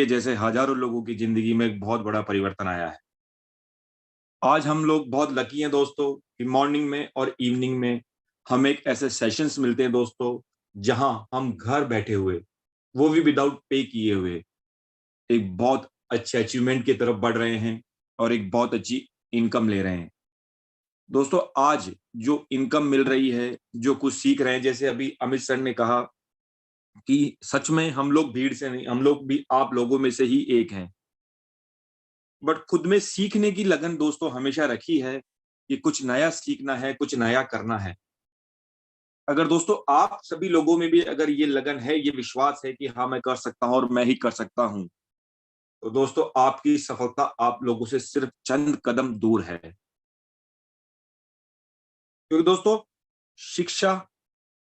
जैसे हजारों लोगों की जिंदगी में एक बहुत बड़ा परिवर्तन आया है। आज हम लोग बहुत लकी हैं दोस्तों कि मॉर्निंग में और इवनिंग में हमें एक ऐसे सेशंस मिलते हैं दोस्तों, जहां हम घर बैठे हुए, वो भी विदाउट पे किए हुए, एक बहुत अच्छे अचीवमेंट की तरफ बढ़ रहे हैं और एक बहुत अच्छी इनकम ले रहे हैं। दोस्तों, आज जो इनकम मिल रही है, जो कुछ सीख रहे हैं, जैसे अभी अमित सर ने कहा कि सच में हम लोग भीड़ से नहीं, हम लोग भी आप लोगों में से ही एक हैं। बट खुद में सीखने की लगन दोस्तों हमेशा रखी है कि कुछ नया सीखना है, कुछ नया करना है। अगर दोस्तों आप सभी लोगों में भी अगर ये लगन है, ये विश्वास है कि हाँ, मैं कर सकता हूँ और मैं ही कर सकता हूँ, तो दोस्तों आपकी सफलता आप लोगों से सिर्फ चंद कदम दूर है। क्योंकि दोस्तों शिक्षा,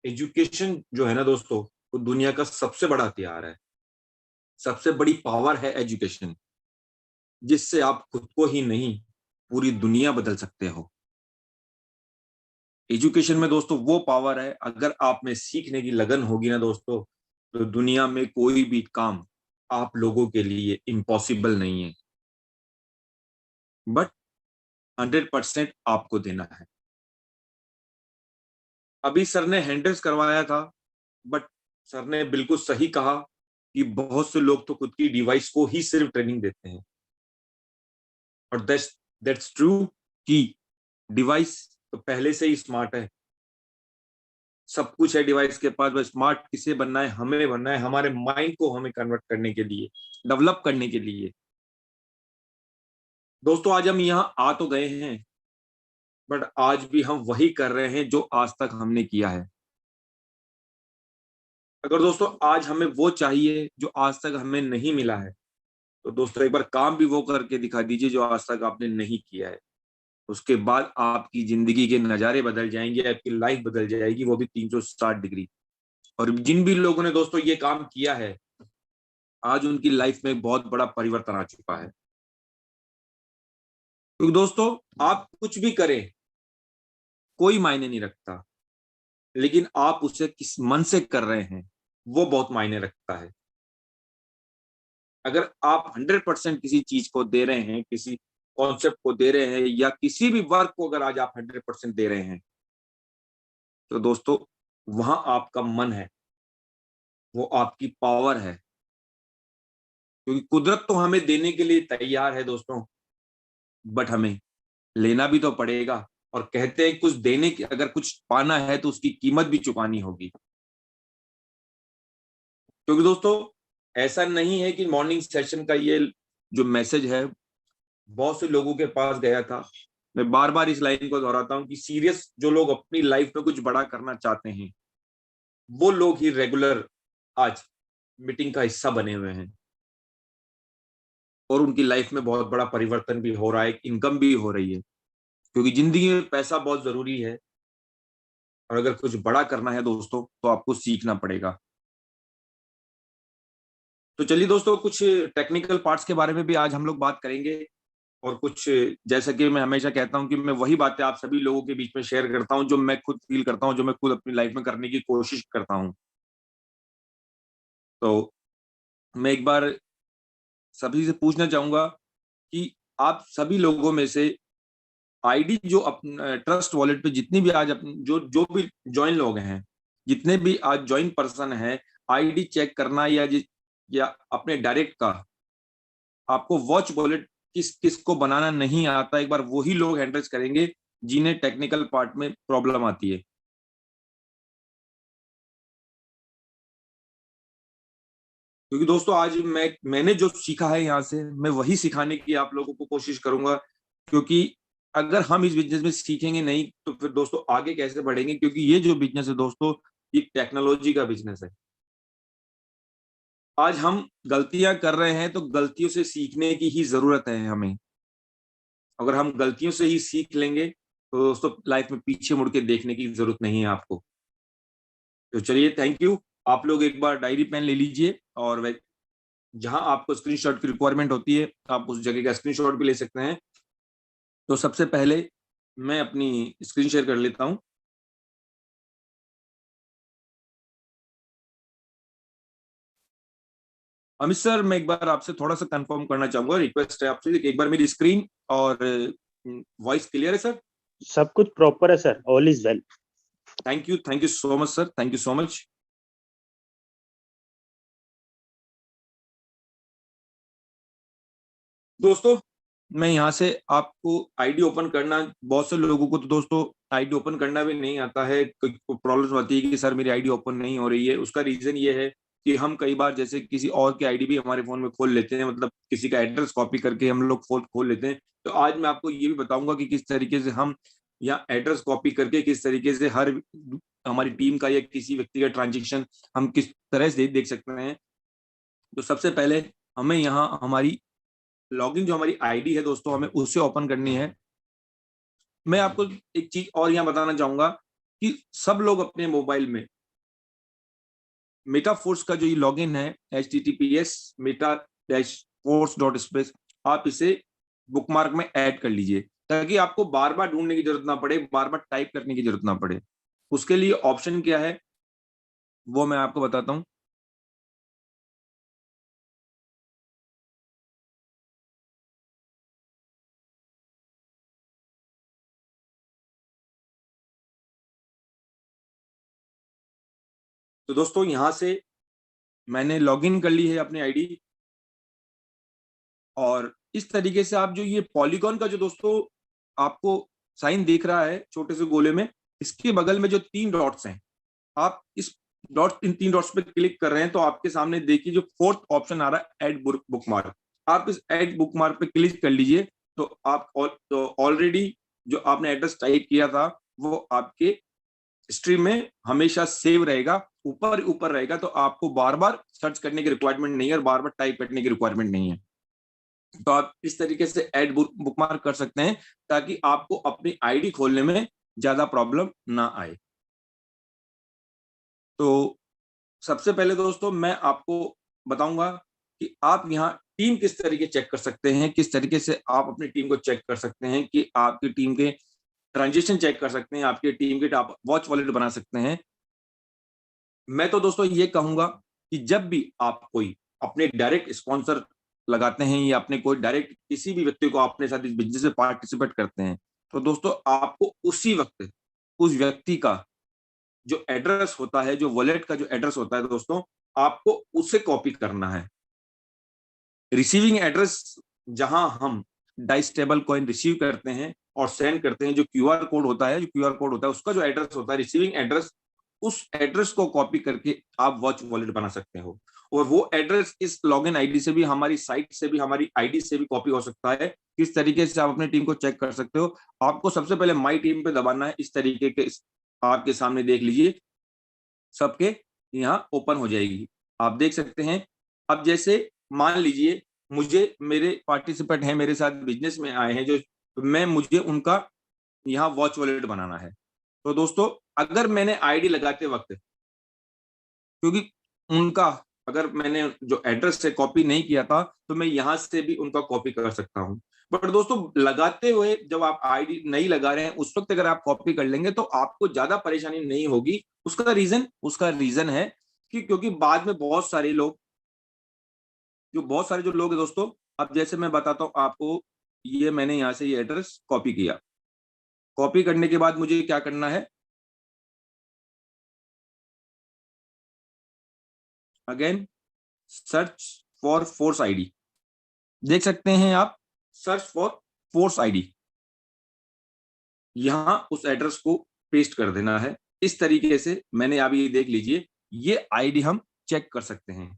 एजुकेशन जो है ना दोस्तों, वो दुनिया का सबसे बड़ा हथियार है। सबसे बड़ी पावर है एजुकेशन, जिससे आप खुद को ही नहीं, पूरी दुनिया बदल सकते हो। एजुकेशन में दोस्तों वो पावर है, अगर आप में सीखने की लगन होगी ना दोस्तों, तो दुनिया में कोई भी काम आप लोगों के लिए इम्पॉसिबल नहीं है। बट 100% आपको देना है। अभी सर ने हैंडल्स करवाया था, बट सर ने बिल्कुल सही कहा कि बहुत से लोग तो खुद की डिवाइस को ही सिर्फ ट्रेनिंग देते हैं। और दैट्स दैट्स ट्रू कि डिवाइस तो पहले से ही स्मार्ट है। सब कुछ है डिवाइस के पास, बस स्मार्ट किसे बनना है, हमें बनना है, हमारे माइंड को हमें कन्वर्ट करने के लिए, डेवलप करने के लिए। दोस्तों आज हम यहाँ आ तो गए हैं, बट आज भी हम वही कर रहे हैं जो आज तक हमने किया है। अगर दोस्तों आज हमें वो चाहिए जो आज तक हमें नहीं मिला है, तो दोस्तों एक बार काम भी वो करके दिखा दीजिए जो आज तक आपने नहीं किया है। उसके बाद आपकी जिंदगी के नजारे बदल जाएंगे, आपकी लाइफ बदल जाएगी, वो भी 360 डिग्री। और जिन भी लोगों ने दोस्तों ये काम किया है, आज उनकी लाइफ में बहुत बड़ा परिवर्तन आ चुका है। क्योंकि दोस्तों आप कुछ भी करें, कोई मायने नहीं रखता, लेकिन आप उसे किस मन से कर रहे हैं, वो बहुत मायने रखता है। अगर आप 100% किसी चीज को दे रहे हैं, किसी कॉन्सेप्ट को दे रहे हैं, या किसी भी वर्क को अगर आज आप 100% दे रहे हैं, तो दोस्तों वहां आपका मन है, वो आपकी पावर है। क्योंकि कुदरत तो हमें देने के लिए तैयार है दोस्तों, बट हमें लेना भी तो पड़ेगा। और कहते हैं कुछ देने की, अगर कुछ पाना है तो उसकी कीमत भी चुकानी होगी। क्योंकि दोस्तों ऐसा नहीं है कि मॉर्निंग सेशन का ये जो मैसेज है बहुत से लोगों के पास गया था। मैं बार बार इस लाइन को दोहराता हूँ कि सीरियस जो लोग अपनी लाइफ में कुछ बड़ा करना चाहते हैं, वो लोग ही रेगुलर आज मीटिंग का हिस्सा बने हुए हैं। और उनकी लाइफ में बहुत बड़ा परिवर्तन भी हो रहा है, इनकम भी हो रही है। क्योंकि जिंदगी में पैसा बहुत जरूरी है, और अगर कुछ बड़ा करना है दोस्तों, तो आपको सीखना पड़ेगा। तो चलिए दोस्तों, कुछ टेक्निकल पार्ट्स के बारे में भी आज हम लोग बात करेंगे। और कुछ, जैसा कि मैं हमेशा कहता हूं कि मैं वही बातें आप सभी लोगों के बीच में शेयर करता हूं जो मैं खुद फील करता हूं, जो मैं खुद अपनी लाइफ में करने की कोशिश करता हूं। तो मैं एक बार सभी से पूछना चाहूंगा कि आप सभी लोगों में से आईडी जो ट्रस्ट वॉलेट पे जितनी भी आज जो जो भी ज्वाइन लोग हैं, जितने भी आज ज्वाइन पर्सन हैं, आईडी चेक करना या अपने डायरेक्ट का, आपको वॉच वॉलेट किस किस को बनाना नहीं आता, एक बार वही लोग हैंडल्स करेंगे जिन्हें टेक्निकल पार्ट में प्रॉब्लम आती है। क्योंकि दोस्तों आज मैंने जो सीखा है यहाँ से, मैं वही सिखाने की आप लोगों को कोशिश करूंगा। क्योंकि अगर हम इस बिजनेस में सीखेंगे नहीं, तो फिर दोस्तों आगे कैसे बढ़ेंगे? क्योंकि ये जो बिजनेस है दोस्तों, ये टेक्नोलॉजी का बिजनेस है। आज हम गलतियां कर रहे हैं, तो गलतियों से सीखने की ही जरूरत है हमें। अगर हम गलतियों से ही सीख लेंगे, तो दोस्तों लाइफ में पीछे मुड़ के देखने की जरूरत नहीं है आपको। तो चलिए, थैंक यू। आप लोग एक बार डायरी पेन ले लीजिए, और जहां आपको स्क्रीनशॉट की रिक्वायरमेंट होती है, आप उस जगह का स्क्रीनशॉट भी ले सकते हैं। तो सबसे पहले मैं अपनी स्क्रीन शेयर कर लेता हूं। अमित सर, मैं एक बार आपसे थोड़ा सा कंफर्म करना चाहूंगा, रिक्वेस्ट है आपसे कि एक बार मेरी स्क्रीन और वॉइस क्लियर है सर? सब कुछ प्रॉपर है sir, all is well. Thank you so much sir, thank you so much. दोस्तों, मैं यहाँ से आपको आईडी ओपन करना, बहुत से लोगों को तो दोस्तों आईडी ओपन करना भी नहीं आता है। प्रॉब्लम आती है कि सर मेरी आईडी ओपन नहीं हो रही है। उसका रीजन ये है कि हम कई बार जैसे किसी और की आईडी भी हमारे फोन में खोल लेते हैं, मतलब किसी का एड्रेस कॉपी करके हम लोग फोन खोल लेते हैं। तो आज मैं आपको ये भी बताऊंगा कि किस तरीके से हम या एड्रेस कॉपी करके किस तरीके से हर हमारी टीम का या किसी व्यक्ति का ट्रांजेक्शन हम किस तरह से देख सकते हैं। तो सबसे पहले हमें यहाँ हमारी लॉगिन जो हमारी आईडी है दोस्तों, हमें उससे ओपन करनी है। मैं आपको एक चीज और यहाँ बताना चाहूंगा कि सब लोग अपने मोबाइल में मेटाफोर्स का जो ये लॉगिन है https://meta-force.space, आप इसे बुकमार्क में ऐड कर लीजिए ताकि आपको बार बार ढूंढने की जरूरत ना पड़े, बार बार टाइप करने की जरूरत ना पड़े। उसके लिए ऑप्शन क्या है वो मैं आपको बताता हूँ। तो दोस्तों यहाँ से मैंने लॉगिन कर ली है अपनी आईडी, और इस तरीके से आप जो ये पॉलीगॉन का जो दोस्तों आपको साइन दिख रहा है छोटे से गोले में, इसके बगल में जो 3 डॉट्स हैं, आप इस इन 3 डॉट्स पे क्लिक कर रहे हैं तो आपके सामने देखिए जो 4th ऑप्शन आ रहा है ऐड बुकमार्क। आप इस ऐड बुकमार्क पे क्लिक कर लीजिए तो आप ऑलरेडी जो आपने एड्रेस टाइप किया था वो आपके स्ट्रीम में हमेशा सेव रहेगा, ऊपर ऊपर रहेगा। तो आपको बार बार सर्च करने की रिक्वायरमेंट नहीं है और बार बार टाइप करने की रिक्वायरमेंट नहीं है। तो आप इस तरीके से ऐड बुकमार्क कर सकते हैं ताकि आपको अपनी आईडी खोलने में ज्यादा प्रॉब्लम ना आए। तो सबसे पहले दोस्तों मैं आपको बताऊंगा कि आप यहाँ टीम किस तरीके चेक कर सकते हैं, किस तरीके से आप अपनी टीम को चेक कर सकते हैं, कि आपकी टीम के ट्रांजेक्शन चेक कर सकते हैं, आपकी टीम के आप वॉच वॉलेट बना सकते हैं। मैं तो दोस्तों ये कहूंगा कि जब भी आप कोई अपने डायरेक्ट स्पॉन्सर लगाते हैं या अपने कोई डायरेक्ट किसी भी व्यक्ति को अपने साथ इस बिजनेस में पार्टिसिपेट करते हैं, तो दोस्तों आपको उसी वक्त उस व्यक्ति का जो एड्रेस होता है, जो वॉलेट का जो एड्रेस होता है दोस्तों, आपको उसे कॉपी करना है। रिसीविंग एड्रेस जहां हम डाइस स्टेबल कॉइन रिसीव करते हैं और सेंड करते हैं, जो क्यूआर कोड होता है, उसका जो एड्रेस होता है रिसीविंग एड्रेस, उस एड्रेस को कॉपी करके आप वॉच वॉलेट बना सकते हो। और वो एड्रेस इस लॉगिन आईडी से भी, हमारी साइट से भी, हमारी आईडी से भी कॉपी हो सकता है। किस तरीके से आप अपनी टीम को चेक कर सकते हो, आपको सबसे पहले माई टीम पे दबाना है। इस तरीके के आपके सामने देख लीजिए सबके यहाँ ओपन हो जाएगी, आप देख सकते हैं। अब जैसे मान लीजिए मुझे मेरे पार्टिसिपेंट हैं, मेरे साथ बिजनेस में आए हैं, जो मुझे उनका यहाँ वॉच वॉलेट बनाना है। तो दोस्तों अगर मैंने आईडी लगाते वक्त, क्योंकि उनका अगर मैंने जो एड्रेस से कॉपी नहीं किया था तो मैं यहाँ से भी उनका कॉपी कर सकता हूँ। बट दोस्तों लगाते हुए जब आप आईडी नहीं लगा रहे हैं उस वक्त अगर आप कॉपी कर लेंगे तो आपको ज्यादा परेशानी नहीं होगी। उसका रीजन है कि क्योंकि बाद में बहुत सारे जो लोग हैं दोस्तों, अब जैसे मैं बताता हूँ आपको, ये मैंने यहाँ से ये एड्रेस कॉपी किया। कॉपी करने के बाद मुझे क्या करना है, again search for force ID, देख सकते हैं आप, सर्च फॉर फोर्स आईडी, यहां उस एड्रेस को पेस्ट कर देना है। इस तरीके से मैंने अभी देख लीजिए ये आईडी हम चेक कर सकते हैं।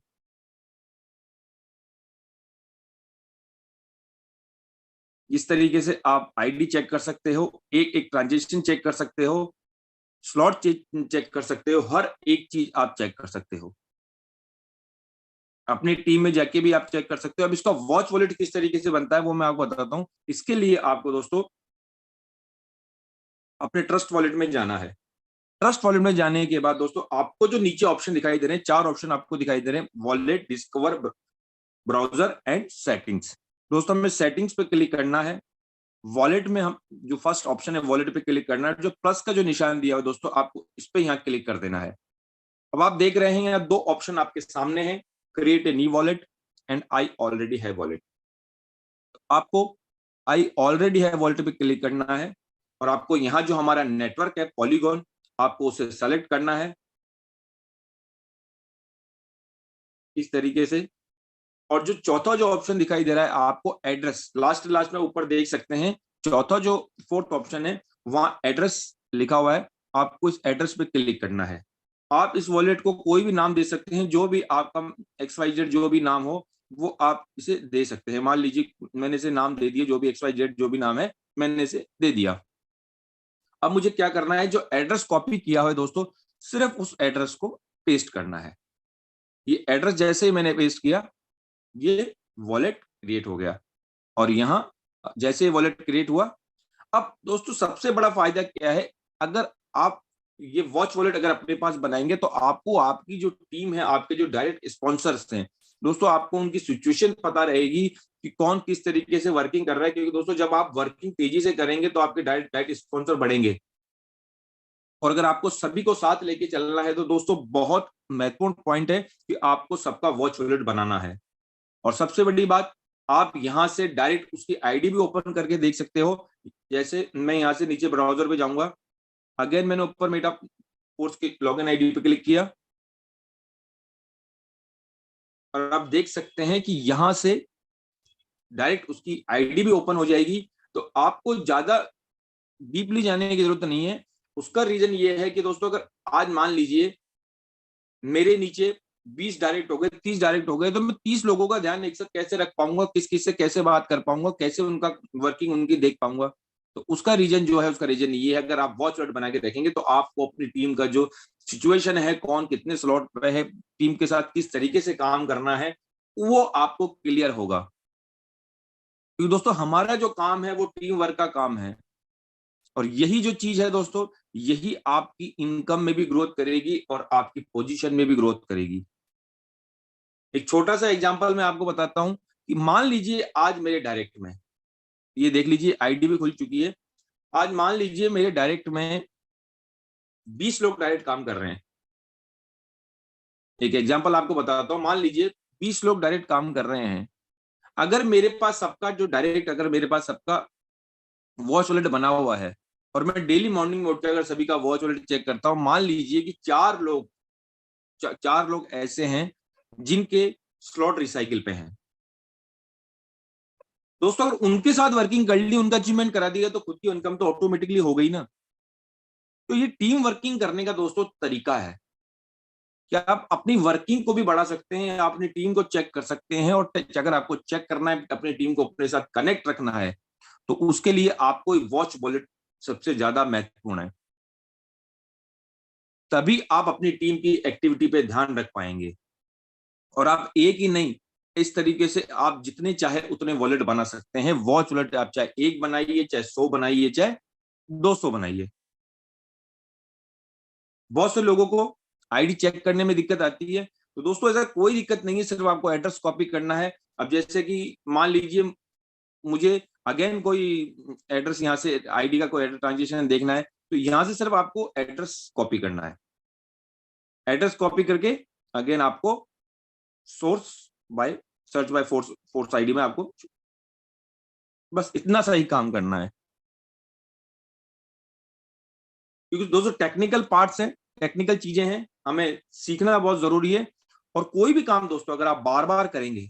इस तरीके से आप आईडी चेक कर सकते हो, एक एक ट्रांजेक्शन चेक कर सकते हो, स्लॉट चेक कर सकते हो, हर एक चीज आप चेक कर सकते हो। अपनी टीम में जाके भी आप चेक कर सकते हो। अब इसका वॉच वॉलेट किस तरीके से बनता है वो मैं आपको बताता हूं। इसके लिए आपको दोस्तों अपने ट्रस्ट वॉलेट में जाना है। ट्रस्ट वॉलेट में जाने के बाद दोस्तों आपको जो नीचे ऑप्शन दिखाई दे रहे हैं, 4 ऑप्शन आपको दिखाई दे रहे हैं, wallet, discover, browser and settings. दोस्तों हमें सेटिंग्स पे क्लिक करना है। वॉलेट में हम जो फर्स्ट ऑप्शन है वॉलेट पे क्लिक करना है, जो प्लस का जो निशान दिया है दोस्तों आपको इस पे यहाँ क्लिक कर देना है। अब आप देख रहे हैं यहाँ 2 ऑप्शन आपके सामने हैं, create a new wallet and I already have wallet. आपको आई ऑलरेडी हैव वॉलेट पे क्लिक करना है और आपको यहाँ जो हमारा नेटवर्क है पॉलीगॉन, आपको उसे सेलेक्ट करना है इस तरीके से। और जो चौथा जो ऑप्शन दिखाई दे रहा है आपको एड्रेस, लास्ट में ऊपर देख सकते हैं, चौथा जो फोर्थ ऑप्शन है वहां एड्रेस लिखा हुआ है, आपको इस एड्रेस पे क्लिक करना है। आप इस वॉलेट को कोई भी नाम दे सकते हैं, जो भी आपका XYZ जो भी नाम हो वो आप इसे दे सकते हैं। मान लीजिए मैंने इसे नाम दे दिया, जो भी XYZ जो भी नाम है मैंने इसे दे दिया। अब मुझे क्या करना है, जो एड्रेस कॉपी किया है दोस्तों, सिर्फ उस एड्रेस को पेस्ट करना है। ये एड्रेस जैसे ही मैंने पेस्ट किया, ये वॉलेट क्रिएट हो गया। और यहाँ जैसे वॉलेट क्रिएट हुआ, अब दोस्तों सबसे बड़ा फायदा क्या है, अगर आप ये वॉच वॉलेट अगर अपने पास बनाएंगे तो आपको आपकी जो टीम है, आपके जो डायरेक्ट स्पॉन्सर्स हैं दोस्तों, आपको उनकी सिचुएशन पता रहेगी कि कौन किस तरीके से वर्किंग कर रहा है। क्योंकि दोस्तों जब आप वर्किंग तेजी से करेंगे तो आपके डायरेक्ट स्पॉन्सर बढ़ेंगे। और अगर आपको सभी को साथ लेके चलना है तो दोस्तों बहुत महत्वपूर्ण पॉइंट है कि आपको सबका वॉच वॉलेट बनाना है। और सबसे बड़ी बात, आप यहां से डायरेक्ट उसकी आईडी भी ओपन करके देख सकते हो। जैसे मैं यहां से नीचे ब्राउजर पे जाऊंगा, अगेन मैंने ऊपर मेटा कोर्स की लॉगिन आईडी पे क्लिक किया और आप देख सकते हैं कि यहां से डायरेक्ट उसकी आईडी भी ओपन हो जाएगी। तो आपको ज्यादा डीपली जाने की जरूरत नहीं है। उसका रीजन ये है कि दोस्तों अगर आज मान लीजिए मेरे नीचे 20 डायरेक्ट हो गए, 30 डायरेक्ट हो गए, तो मैं 30 लोगों का ध्यान एक साथ कैसे रख पाऊंगा, किस किस से कैसे बात कर पाऊंगा, कैसे उनका वर्किंग उनकी देख पाऊंगा। तो उसका रीजन जो है, उसका रीजन ये है, अगर आप वॉच वर्ड बना के देखेंगे तो आपको अपनी टीम का जो सिचुएशन है, कौन कितने स्लॉट पे है, टीम के साथ किस तरीके से काम करना है, वो आपको क्लियर होगा। क्योंकि दोस्तों हमारा जो काम है वो टीम वर्क का काम है। और यही जो चीज है दोस्तों, यही आपकी इनकम में भी ग्रोथ करेगी और आपकी पोजीशन में भी ग्रोथ करेगी। एक छोटा सा एग्जांपल मैं आपको बताता हूं कि मान लीजिए आज मेरे डायरेक्ट में, ये देख लीजिए आईडी भी खुल चुकी है। आज मान लीजिए मेरे डायरेक्ट में 20 लोग डायरेक्ट काम कर रहे हैं। एक एग्जांपल आपको बताता हूं, मान लीजिए 20 लोग डायरेक्ट काम कर रहे हैं। अगर मेरे पास सबका जो डायरेक्ट, अगर मेरे पास सबका वॉच वॉलेट बना हुआ है और मैं डेली मॉर्निंग में उठ के अगर सभी का वॉच वॉलेट चेक करता हूं, मान लीजिए कि चार लोग ऐसे हैं जिनके स्लॉट रिसाइकिल पे हैं। दोस्तों अगर उनके साथ वर्किंग कर ली, उनका अचीवमेंट करा दिया, तो खुद की इनकम तो ऑटोमेटिकली हो गई ना। तो ये टीम वर्किंग करने का दोस्तों तरीका है कि आप अपनी वर्किंग को भी बढ़ा सकते हैं, आप अपनी टीम को चेक कर सकते हैं। और अगर आपको चेक करना है, अपनी टीम को अपने साथ कनेक्ट रखना है, तो उसके लिए आपको वॉच वॉलेट सबसे ज्यादा महत्वपूर्ण है। तभी आप अपनी टीम की एक्टिविटी पे ध्यान रख पाएंगे। और आप एक ही नहीं, इस तरीके से आप जितने चाहे उतने वॉलेट बना सकते हैं। वॉच वॉलेट आप चाहे एक बनाइए, चाहे 100 बनाइए, चाहे 200 बनाइए। बहुत से लोगों को आईडी चेक करने में दिक्कत आती है, तो दोस्तों ऐसा कोई दिक्कत नहीं है, सिर्फ आपको एड्रेस कॉपी करना है। अब जैसे कि मान लीजिए मुझे अगेन कोई एड्रेस, यहाँ से आईडी का कोई एड्रेस ट्रांजेक्शन देखना है, तो यहाँ से सिर्फ आपको एड्रेस कॉपी करना है। एड्रेस कॉपी करके अगेन आपको source by search by force ID में आपको बस इतना सा ही काम करना है। क्योंकि दोस्तों टेक्निकल पार्ट्स हैं, टेक्निकल चीजें हैं, हमें सीखना बहुत जरूरी है। और कोई भी काम दोस्तों अगर आप बार बार करेंगे,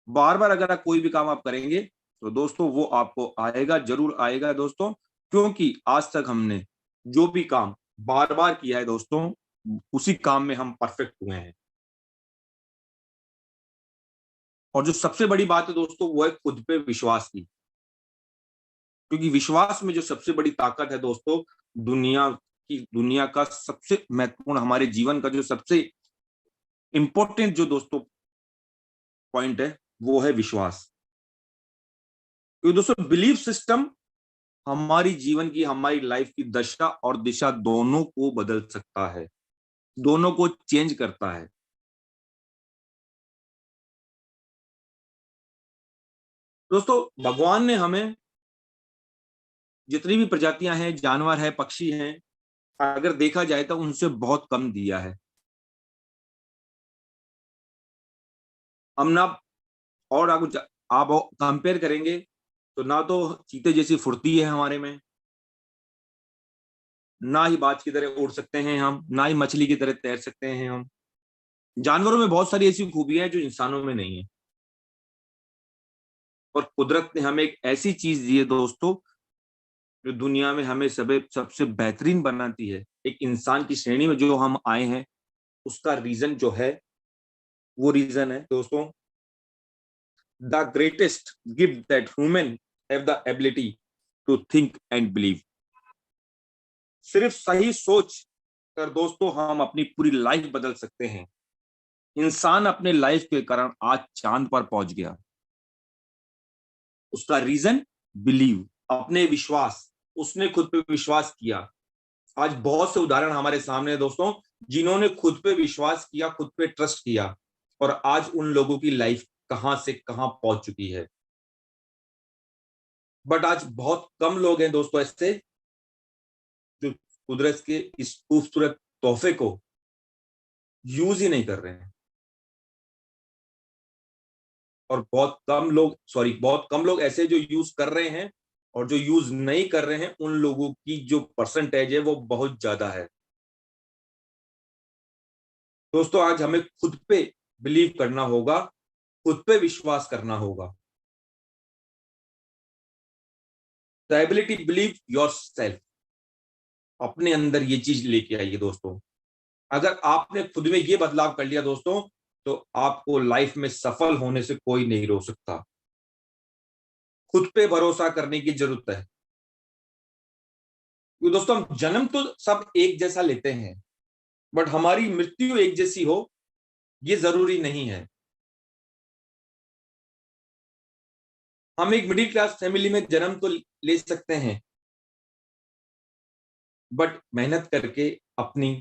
बार बार अगर आप कोई भी काम आप करेंगे, तो दोस्तों वो आपको आएगा, जरूर आएगा दोस्तों। क्योंकि आज तक हमने जो भी काम बार बार किया है दोस्तों, उसी काम में हम परफेक्ट हुए हैं। और जो सबसे बड़ी बात है दोस्तों, वो है खुद पे विश्वास की। क्योंकि विश्वास में जो सबसे बड़ी ताकत है दोस्तों, दुनिया का सबसे महत्वपूर्ण, हमारे जीवन का जो सबसे इंपॉर्टेंट जो दोस्तों पॉइंट है, वो है विश्वास। क्योंकि दोस्तों बिलीफ सिस्टम हमारी जीवन की, हमारी लाइफ की दशा और दिशा दोनों को बदल सकता है, दोनों को चेंज करता है। दोस्तों भगवान ने हमें जितनी भी प्रजातियां हैं, जानवर है, पक्षी हैं, अगर देखा जाए तो उनसे बहुत कम दिया है। हम ना और आप कंपेयर करेंगे तो ना तो चीते जैसी फुर्ती है हमारे में, ना ही बाज की तरह उड़ सकते हैं हम, ना ही मछली की तरह तैर सकते हैं हम। जानवरों में बहुत सारी ऐसी खूबियां हैं जो इंसानों में नहीं है। और कुदरत ने हमें एक ऐसी चीज दी है दोस्तों जो दुनिया में हमें सबसे बेहतरीन बनाती है। एक इंसान की श्रेणी में जो हम आए हैं, उसका रीजन जो है, वो रीजन है दोस्तों, the greatest gift that human have the ability to think and believe. सिर्फ सही सोच कर दोस्तों हम अपनी पूरी लाइफ बदल सकते हैं। इंसान अपने लाइफ के कारण आज चांद पर पहुंच गया। उसका रीजन बिलीव, अपने विश्वास। उसने खुद पे विश्वास किया। आज बहुत से उदाहरण हमारे सामने है दोस्तों, जिन्होंने खुद पे विश्वास किया, खुद पे ट्रस्ट किया, और आज उन लोगों की लाइफ कहां से कहां पहुंच चुकी है। बट आज बहुत कम लोग हैं दोस्तों ऐसे जो कुदरत के इस खूबसूरत तोहफे को यूज ही नहीं कर रहे हैं। और बहुत कम लोग ऐसे जो यूज कर रहे हैं, और जो यूज नहीं कर रहे हैं उन लोगों की जो परसेंटेज है वो बहुत ज्यादा है। दोस्तों आज हमें खुद पे बिलीव करना होगा, खुद पे विश्वास करना होगा। The ability believe your self. अपने अंदर ये चीज लेके आइए दोस्तों। अगर आपने खुद में ये बदलाव कर लिया दोस्तों, तो आपको लाइफ में सफल होने से कोई नहीं रोक सकता। खुद पे भरोसा करने की जरूरत है। क्योंकि दोस्तों हम जन्म तो सब एक जैसा लेते हैं, बट हमारी मृत्यु एक जैसी हो ये जरूरी नहीं है। हम एक मिडिल क्लास फैमिली में जन्म तो ले सकते हैं, बट मेहनत करके अपनी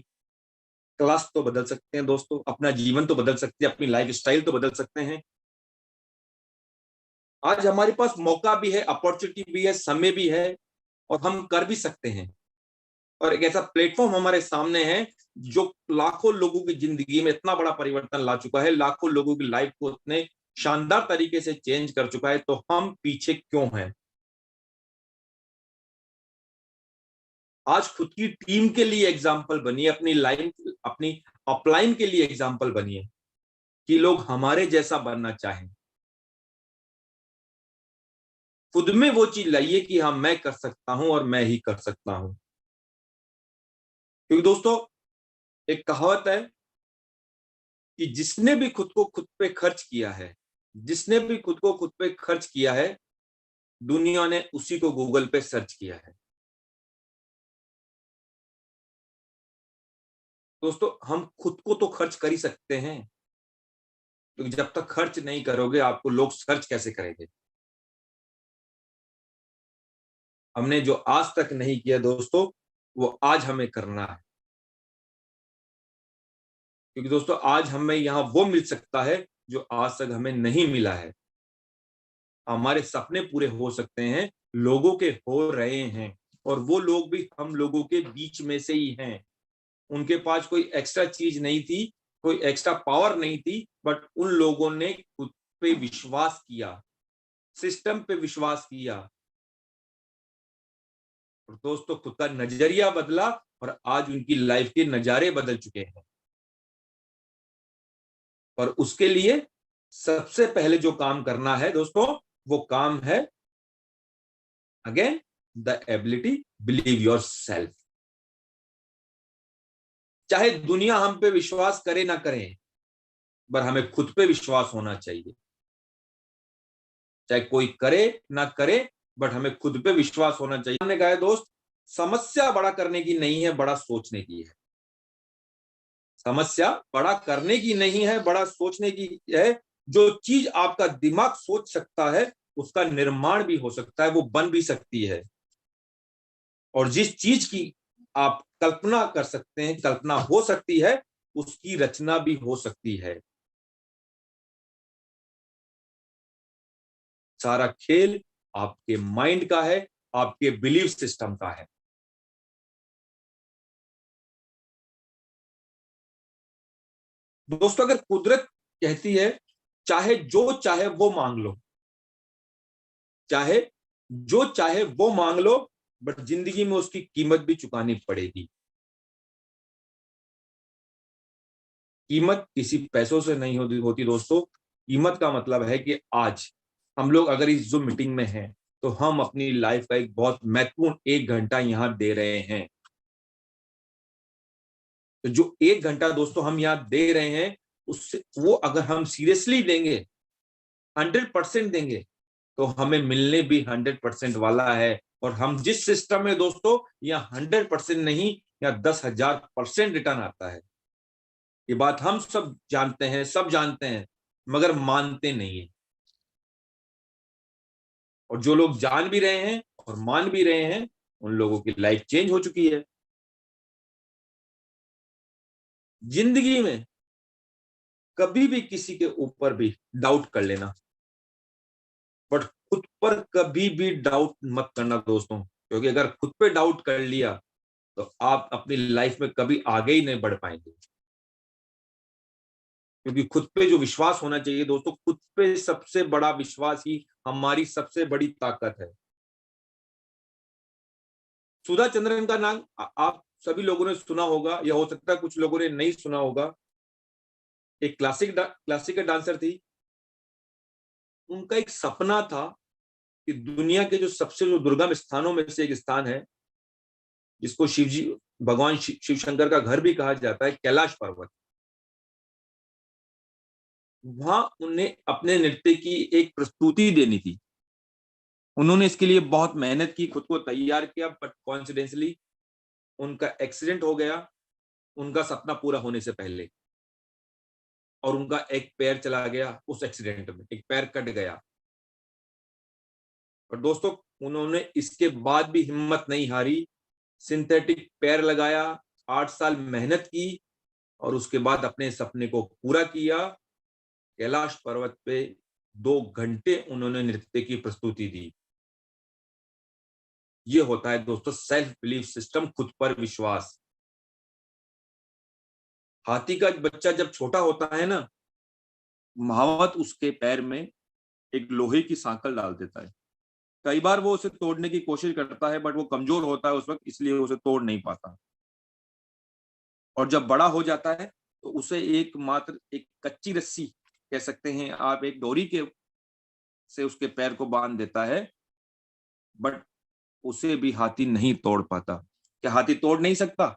क्लास तो बदल सकते हैं दोस्तों, अपना जीवन तो बदल सकते हैं, अपनी लाइफ स्टाइल तो बदल सकते हैं। आज हमारे पास मौका भी है, अपॉर्चुनिटी भी है, समय भी है, और हम कर भी सकते हैं। और एक ऐसा प्लेटफॉर्म हमारे सामने है जो लाखों लोगों की जिंदगी में इतना बड़ा परिवर्तन ला चुका है, लाखों लोगों की लाइफ को इतने शानदार तरीके से चेंज कर चुका है, तो हम पीछे क्यों हैं। आज खुद की टीम के लिए एग्जाम्पल बनिए, अपनी लाइन, अपनी अपलाइन के लिए एग्जाम्पल बनिए कि लोग हमारे जैसा बनना चाहें। खुद में वो चीज लाइए कि हाँ मैं कर सकता हूं और मैं ही कर सकता हूं। क्योंकि दोस्तों एक कहावत है कि जिसने भी खुद को खुद पे खर्च किया है, जिसने भी खुद को खुद पे खर्च किया है, दुनिया ने उसी को गूगल पे सर्च किया है। दोस्तों हम खुद को तो खर्च कर ही सकते हैं, क्योंकि जब तक खर्च नहीं करोगे आपको लोग सर्च कैसे करेंगे। हमने जो आज तक नहीं किया दोस्तों, वो आज हमें करना है। क्योंकि दोस्तों आज हमें यहाँ वो मिल सकता है जो आज तक हमें नहीं मिला है। हमारे सपने पूरे हो सकते हैं, लोगों के हो रहे हैं, और वो लोग भी हम लोगों के बीच में से ही हैं। उनके पास कोई एक्स्ट्रा चीज नहीं थी, कोई एक्स्ट्रा पावर नहीं थी, बट उन लोगों ने खुद पे विश्वास किया, सिस्टम पे विश्वास किया, और दोस्तों खुद का नजरिया बदला, और आज उनकी लाइफ के नजारे बदल चुके हैं। और उसके लिए सबसे पहले जो काम करना है दोस्तों, वो काम है again the ability believe your self. चाहे दुनिया हम पे विश्वास करे ना करे, पर हमें खुद पे विश्वास होना चाहिए। चाहे कोई करे ना करे, बट हमें खुद पे विश्वास होना चाहिए। हमने कहा है दोस्त, समस्या बड़ा करने की नहीं है, बड़ा सोचने की है। समस्या बड़ा करने की नहीं है, बड़ा सोचने की है। जो चीज आपका दिमाग सोच सकता है, उसका निर्माण भी हो सकता है, वो बन भी सकती है। और जिस चीज की आप कल्पना कर सकते हैं, कल्पना हो सकती है, उसकी रचना भी हो सकती है। सारा खेल आपके माइंड का है, आपके बिलीफ सिस्टम का है। दोस्तों अगर कुदरत कहती है चाहे जो चाहे वो मांग लो, चाहे जो चाहे वो मांग लो, बट जिंदगी में उसकी कीमत भी चुकानी पड़ेगी। कीमत किसी पैसों से नहीं होती दोस्तों। कीमत का मतलब है कि आज हम लोग अगर इस जूम मीटिंग में हैं तो हम अपनी लाइफ का एक बहुत महत्वपूर्ण 1 घंटा यहाँ दे रहे हैं। तो जो 1 घंटा दोस्तों हम यहाँ दे रहे हैं, उससे वो अगर हम सीरियसली देंगे, 100% देंगे, तो हमें मिलने भी 100% वाला है। और हम जिस सिस्टम में दोस्तों, यहाँ 100% नहीं, या 10,000% रिटर्न आता है। ये बात हम सब जानते हैं, सब जानते हैं, मगर मानते नहीं है। और जो लोग जान भी रहे हैं और मान भी रहे हैं, उन लोगों की लाइफ चेंज हो चुकी है। जिंदगी में कभी भी किसी के ऊपर भी डाउट कर लेना, बट खुद पर कभी भी डाउट मत करना दोस्तों, क्योंकि अगर खुद पे डाउट कर लिया तो आप अपनी लाइफ में कभी आगे ही नहीं बढ़ पाएंगे। क्योंकि खुद पे जो विश्वास होना चाहिए दोस्तों, खुद पे सबसे बड़ा विश्वास ही हमारी सबसे बड़ी ताकत है। सुधा चंद्रन का नाम आप सभी लोगों ने सुना होगा, या हो सकता है कुछ लोगों ने नहीं सुना होगा। एक क्लासिकल डांसर थी। उनका एक सपना था कि दुनिया के जो सबसे जो दुर्गम स्थानों में से एक स्थान है, जिसको शिव जी, भगवान शिव शंकर का घर भी कहा जाता है, कैलाश पर्वत, वहां उन्हें अपने नृत्य की एक प्रस्तुति देनी थी। उन्होंने इसके लिए बहुत मेहनत की, खुद को तैयार किया, बट कॉन्सिडेंसली उनका एक्सीडेंट हो गया उनका सपना पूरा होने से पहले। और उनका एक पैर चला गया, उस एक्सीडेंट में एक पैर कट गया। और दोस्तों, उन्होंने इसके बाद भी हिम्मत नहीं हारी, सिंथेटिक पैर लगाया, 8 साल मेहनत की, और उसके बाद अपने सपने को पूरा किया। कैलाश पर्वत पे 2 घंटे उन्होंने नृत्य की प्रस्तुति दी। ये होता है दोस्तों सेल्फ बिलीफ सिस्टम, खुद पर विश्वास। हाथी का बच्चा जब छोटा होता है ना, महावत उसके पैर में एक लोहे की सांकल डाल देता है। कई बार वो उसे तोड़ने की कोशिश करता है, बट वो कमजोर होता है उस वक्त, इसलिए उसे तोड़ नहीं पाता। और जब बड़ा हो जाता है तो उसे एक मात्र एक कच्ची रस्सी, कह सकते हैं आप, एक डोरी के से उसके पैर को बांध देता है, बट उसे भी हाथी नहीं तोड़ पाता। क्या हाथी तोड़ नहीं सकता?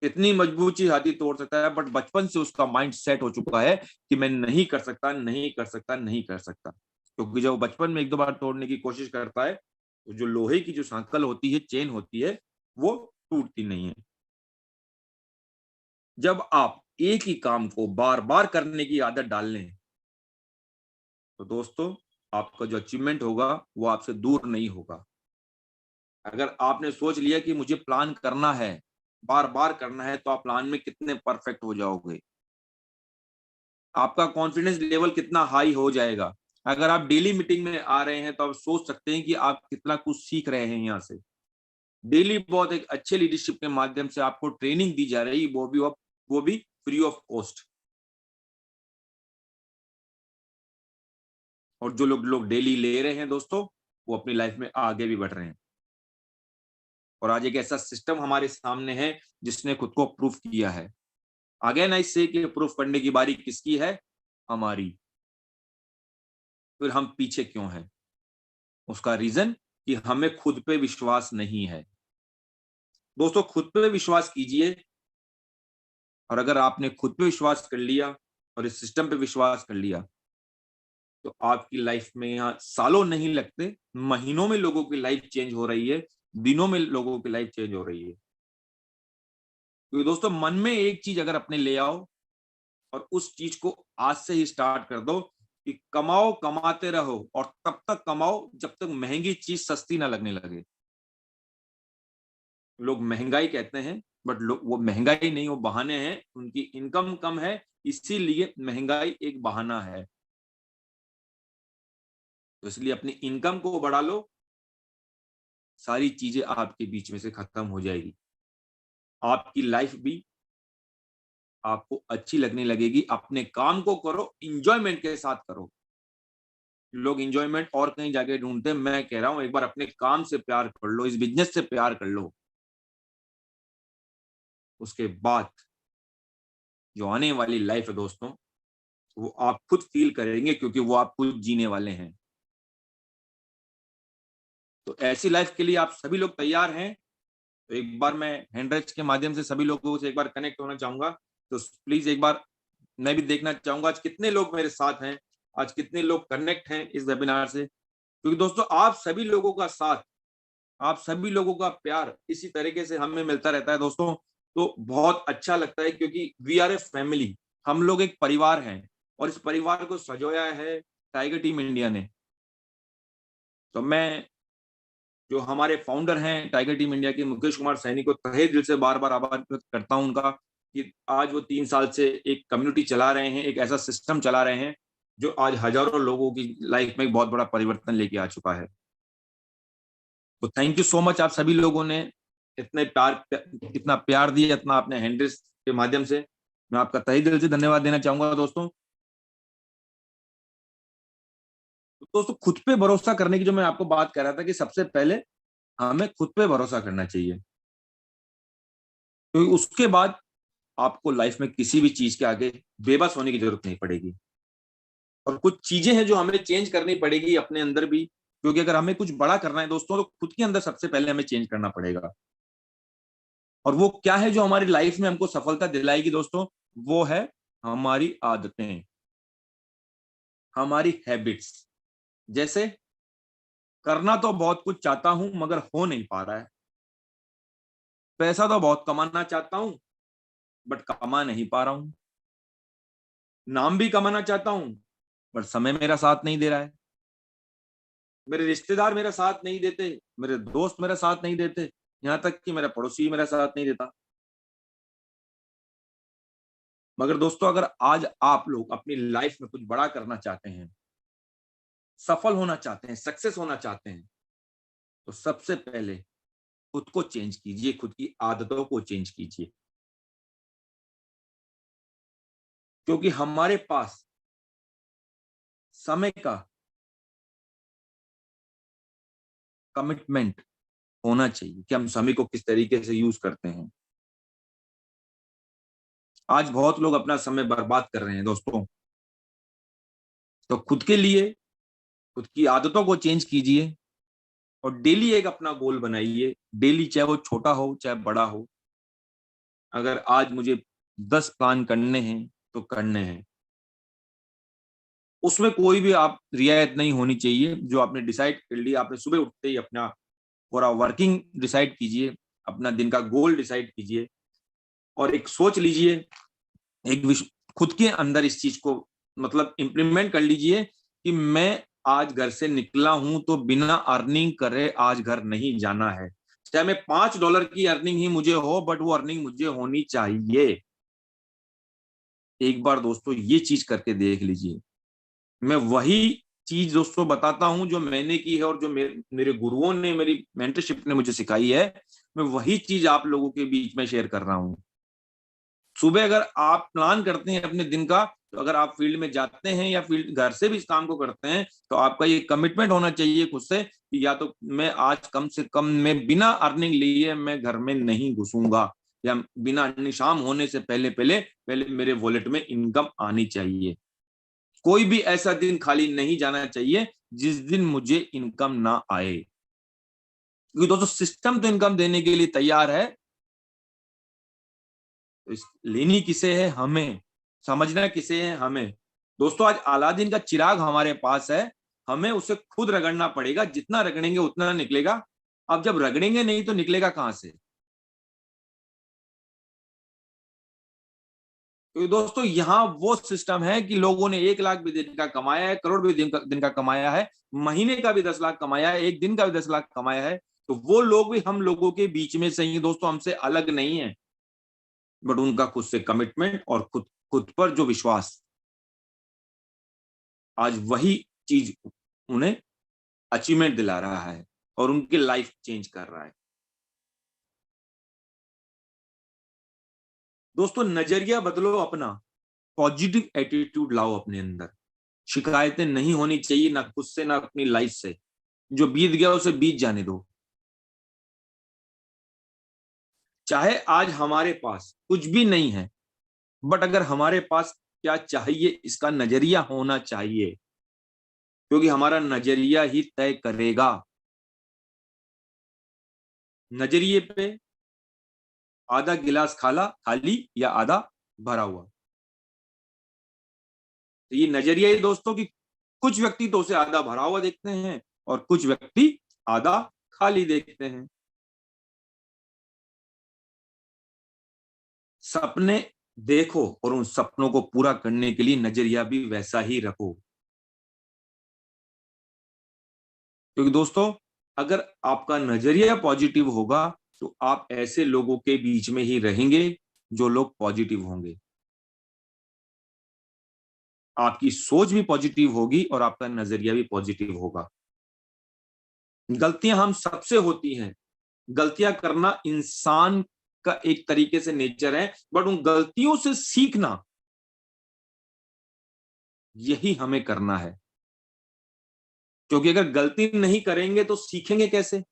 इतनी मजबूत चीज हाथी तोड़ सकता है, बट बचपन से उसका माइंड सेट हो चुका है कि मैं नहीं कर सकता, नहीं कर सकता, नहीं कर सकता। क्योंकि जब बचपन में 1-2 बार तोड़ने की कोशिश करता है, तो जो लोहे की जो सांकल होती है, चेन होती है, वो टूटती नहीं है। जब आप एक ही काम को बार बार करने की आदत डाल लें, तो दोस्तों आपका जो अचीवमेंट होगा वो आपसे दूर नहीं होगा। अगर आपने सोच लिया कि मुझे प्लान करना है, बार बार करना है, तो आप प्लान में कितने परफेक्ट हो जाओगे, आपका कॉन्फिडेंस लेवल कितना हाई हो जाएगा। अगर आप डेली मीटिंग में आ रहे हैं, तो आप सोच सकते हैं कि आप कितना कुछ सीख रहे हैं यहाँ से। डेली बहुत एक अच्छे लीडरशिप के माध्यम से आपको ट्रेनिंग दी जा रही, वो भी फ्री ऑफ कॉस्ट। और जो लोग डेली ले रहे हैं दोस्तों, वो अपनी लाइफ में आगे भी बढ़ रहे हैं। और आज एक ऐसा सिस्टम हमारे सामने है जिसने खुद को प्रूफ किया है। आगे ना इससे कि प्रूफ करने की बारी किसकी है? हमारी। फिर हम पीछे क्यों हैं? उसका रीजन कि हमें खुद पे विश्वास नहीं है। दोस्तों, खुद पे विश्वास कीजिए। और अगर आपने खुद पे विश्वास कर लिया और इस सिस्टम पे विश्वास कर लिया, तो आपकी लाइफ में यहाँ सालों नहीं लगते, महीनों में लोगों की लाइफ चेंज हो रही है, दिनों में लोगों की लाइफ चेंज हो रही है। क्योंकि दोस्तों, मन में एक चीज अगर अपने ले आओ और उस चीज को आज से ही स्टार्ट कर दो कि कमाओ, कमाते रहो, और तब तक कमाओ जब तक महंगी चीज सस्ती ना लगने लगे। लोग महंगाई कहते हैं, बट लोग, वो महंगाई नहीं, वो बहाने हैं। उनकी इनकम कम है, इसीलिए महंगाई एक बहाना है। तो इसलिए अपनी इनकम को बढ़ा लो, सारी चीजें आपके बीच में से खत्म हो जाएगी। आपकी लाइफ भी आपको अच्छी लगने लगेगी। अपने काम को करो, इंजॉयमेंट के साथ करो। लोग इंजॉयमेंट और कहीं जाके ढूंढते हैं, मैं कह रहा हूं एक बार अपने काम से प्यार कर लो, इस बिजनेस से प्यार कर लो। उसके बाद जो आने वाली लाइफ है दोस्तों, वो आप खुद फील करेंगे, क्योंकि वो आप खुद जीने वाले हैं। तो ऐसी लाइफ के लिए आप सभी लोग तैयार हैं? तो एक बार मैं हैंडरेज के माध्यम से सभी लोगों से एक बार कनेक्ट होना चाहूंगा। तो प्लीज एक बार मैं भी देखना चाहूंगा आज कितने लोग मेरे साथ हैं, आज कितने लोग कनेक्ट हैं इस वेबिनार से। क्योंकि दोस्तों आप सभी लोगों का साथ, आप सभी लोगों का प्यार इसी तरीके से हमें मिलता रहता है दोस्तों। तो बहुत अच्छा लगता है, क्योंकि वी आर ए फैमिली, हम लोग एक परिवार हैं, और इस परिवार को सजोया है टाइगर टीम इंडिया ने। तो मैं, जो हमारे फाउंडर हैं टाइगर टीम इंडिया के, मुकेश कुमार सैनी को तहे दिल से बार बार आभार व्यक्त करता हूं उनका, कि आज वो 3 साल से एक कम्युनिटी चला रहे हैं, एक ऐसा सिस्टम चला रहे हैं जो आज हजारों लोगों की लाइफ में बहुत बड़ा परिवर्तन लेके आ चुका है। तो थैंक यू सो मच, आप सभी लोगों ने इतना प्यार दिया, इतना अपने हैंडल्स के माध्यम से मैं आपका तहे दिल से धन्यवाद देना चाहूंगा दोस्तों। तो दोस्तों खुद पे भरोसा करने की जो मैं आपको बात कर रहा था, कि सबसे पहले हमें खुद पे भरोसा करना चाहिए, क्योंकि उसके बाद आपको लाइफ में किसी भी चीज के आगे बेबस होने की जरूरत नहीं पड़ेगी। और कुछ चीजें हैं जो हमें चेंज करनी पड़ेगी अपने अंदर भी, क्योंकि अगर हमें कुछ बड़ा करना है दोस्तों, तो खुद के अंदर सबसे पहले हमें चेंज करना पड़ेगा। और वो क्या है जो हमारी लाइफ में हमको सफलता दिलाएगी दोस्तों? वो है हमारी आदतें, हमारी हैबिट्स। जैसे करना तो बहुत कुछ चाहता हूं, मगर हो नहीं पा रहा है। पैसा तो बहुत कमाना चाहता हूं, बट कमा नहीं पा रहा हूं। नाम भी कमाना चाहता हूं, पर समय मेरा साथ नहीं दे रहा है। मेरे रिश्तेदार मेरा साथ नहीं देते, मेरे दोस्त मेरा साथ नहीं देते, यहां तक कि मेरा पड़ोसी मेरा साथ नहीं देता। मगर दोस्तों अगर आज आप लोग अपनी लाइफ में कुछ बड़ा करना चाहते हैं, सफल होना चाहते हैं, सक्सेस होना चाहते हैं, तो सबसे पहले खुद को चेंज कीजिए, खुद की आदतों को चेंज कीजिए। क्योंकि हमारे पास समय का कमिटमेंट होना चाहिए, कि हम समय को किस तरीके से यूज करते हैं। आज बहुत लोग अपना समय बर्बाद कर रहे हैं दोस्तों। तो खुद के लिए, खुद की आदतों को चेंज कीजिए, और डेली एक अपना गोल बनाइए। डेली, चाहे वो छोटा हो चाहे बड़ा हो। अगर आज मुझे 10 प्लान करने हैं तो करने हैं, उसमें कोई भी आप रियायत नहीं होनी चाहिए। जो आपने डिसाइड कर लिया, आपने सुबह उठते ही अपना पूरा वर्किंग डिसाइड कीजिए, अपना दिन का गोल डिसाइड कीजिए, और एक सोच लीजिए, एक खुद के अंदर इस चीज को मतलब इम्प्लीमेंट कर लीजिए, कि मैं आज घर से निकला हूं तो बिना अर्निंग करे आज घर नहीं जाना है। चाहे मैं $5 की अर्निंग ही मुझे हो, बट वो अर्निंग मुझे होनी चाहिए। एक बार दोस्तों ये चीज करके देख लीजिए। मैं वही चीज दोस्तों बताता हूं जो मैंने की है, और जो मेरे गुरुओं ने, मेरी मेंटरशिप ने मुझे सिखाई है। मैं वही चीज आप लोगों के बीच में शेयर कर रहा हूं। सुबह अगर आप प्लान करते हैं अपने दिन का, तो अगर आप फील्ड में जाते हैं या फील्ड घर से भी इस काम को करते हैं, तो आपका ये कमिटमेंट होना चाहिए खुद से, कि या तो मैं आज कम से कम मैं बिना अर्निंग लिए मैं घर में नहीं घुसूंगा, या बिना अर्निंग शाम होने से पहले पहले पहले मेरे वॉलेट में इनकम आनी चाहिए। कोई भी ऐसा दिन खाली नहीं जाना चाहिए जिस दिन मुझे इनकम ना आए। क्योंकि दोस्तों सिस्टम तो इनकम देने के लिए तैयार है, तो लेनी किसे है? हमें। समझना किसे है? हमें। दोस्तों आज अलादीन का चिराग हमारे पास है, हमें उसे खुद रगड़ना पड़ेगा। जितना रगड़ेंगे उतना निकलेगा। अब जब रगड़ेंगे नहीं तो निकलेगा कहां से? तो दोस्तों यहाँ वो सिस्टम है कि लोगों ने 1 लाख भी दिन का कमाया है, करोड़ भी दिन का कमाया है, महीने का भी 10 लाख कमाया है, एक दिन का भी 10 लाख कमाया है। तो वो लोग भी हम लोगों के बीच में से ही दोस्तों, हमसे अलग नहीं है। बट उनका खुद से कमिटमेंट और खुद खुद पर जो विश्वास, आज वही चीज उन्हें अचीवमेंट दिला रहा है और उनकी लाइफ चेंज कर रहा है। दोस्तों नजरिया बदलो अपना, पॉजिटिव एटीट्यूड लाओ अपने अंदर। शिकायतें नहीं होनी चाहिए, ना खुद से ना अपनी लाइफ से। जो बीत गया उसे बीत जाने दो। चाहे आज हमारे पास कुछ भी नहीं है, बट अगर हमारे पास क्या चाहिए इसका नजरिया होना चाहिए, क्योंकि हमारा नजरिया ही तय करेगा। नजरिए पे आधा गिलास खाला खाली या आधा भरा हुआ। तो ये नजरिया है दोस्तों कि कुछ व्यक्ति तो उसे आधा भरा हुआ देखते हैं और कुछ व्यक्ति आधा खाली देखते हैं। सपने देखो और उन सपनों को पूरा करने के लिए नजरिया भी वैसा ही रखो। क्योंकि दोस्तों अगर आपका नजरिया पॉजिटिव होगा तो आप ऐसे लोगों के बीच में ही रहेंगे जो लोग पॉजिटिव होंगे। आपकी सोच भी पॉजिटिव होगी और आपका नजरिया भी पॉजिटिव होगा। गलतियां हम सबसे होती हैं। गलतियां करना इंसान का एक तरीके से नेचर है, बट उन गलतियों से सीखना यही हमें करना है। क्योंकि अगर गलती नहीं करेंगे तो सीखेंगे कैसे?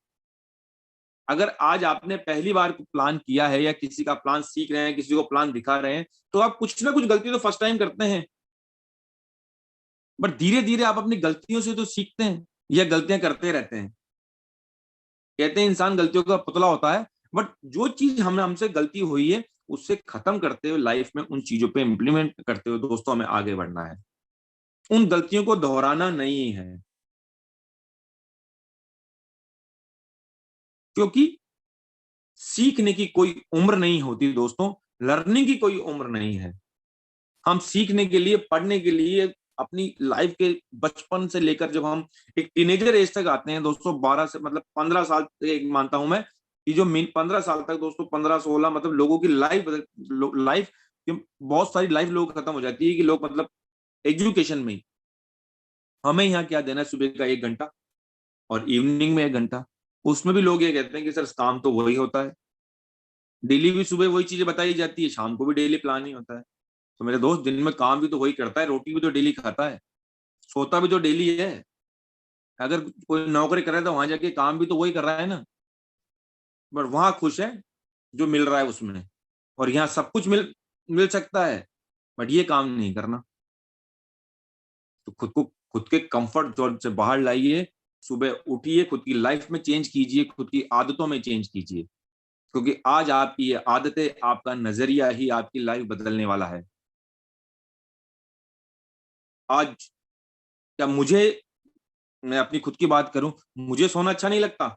अगर आज आपने पहली बार प्लान किया है या किसी का प्लान सीख रहे हैं, किसी को प्लान दिखा रहे हैं, तो आप कुछ ना कुछ गलती तो फर्स्ट टाइम करते हैं, बट धीरे धीरे आप अपनी गलतियों से तो सीखते हैं या गलतियां करते रहते हैं। कहते हैं इंसान गलतियों का पुतला होता है, बट जो चीज हमसे गलती हुई है उससे खत्म करते हुए लाइफ में उन चीजों पे इंप्लीमेंट करते हुए दोस्तों हमें आगे बढ़ना है। उन गलतियों को दोहराना नहीं है। क्योंकि सीखने की कोई उम्र नहीं होती दोस्तों, लर्निंग की कोई उम्र नहीं है। हम सीखने के लिए, पढ़ने के लिए अपनी लाइफ के बचपन से लेकर जब हम एक टीनेजर एज तक आते हैं दोस्तों, 12 से मतलब 15 साल एक मानता हूं मैं कि जो 15 साल तक दोस्तों, 15-16 मतलब लोगों की लाइफ बहुत सारी लाइफ लोग खत्म हो जाती है कि लोग मतलब एजुकेशन में ही हमें यहाँ क्या देना है, सुबह का 1 घंटा और इवनिंग में 1 घंटा। उसमें भी लोग ये कहते हैं कि सर काम तो वही होता है, डेली भी सुबह वही चीजें बताई जाती है, शाम को भी डेली प्लान ही होता है। तो मेरे दोस्त दिन में काम भी तो वही करता है, रोटी भी तो डेली खाता है, सोता भी तो डेली है। अगर कोई नौकरी कर रहा है तो वहां जाके काम भी तो वही कर रहा है ना, बट वहां खुश है जो मिल रहा है उसमें। और यहाँ सब कुछ मिल मिल सकता है, बट ये काम नहीं करना। तो खुद के कंफर्ट जोन से बाहर लाइए, सुबह उठिए, खुद की लाइफ में चेंज कीजिए, खुद की आदतों में चेंज कीजिए। क्योंकि आज आपकी ये आदतें, आपका नजरिया ही आपकी लाइफ बदलने वाला है। आज क्या मुझे, मैं अपनी खुद की बात करूं, मुझे सोना अच्छा नहीं लगता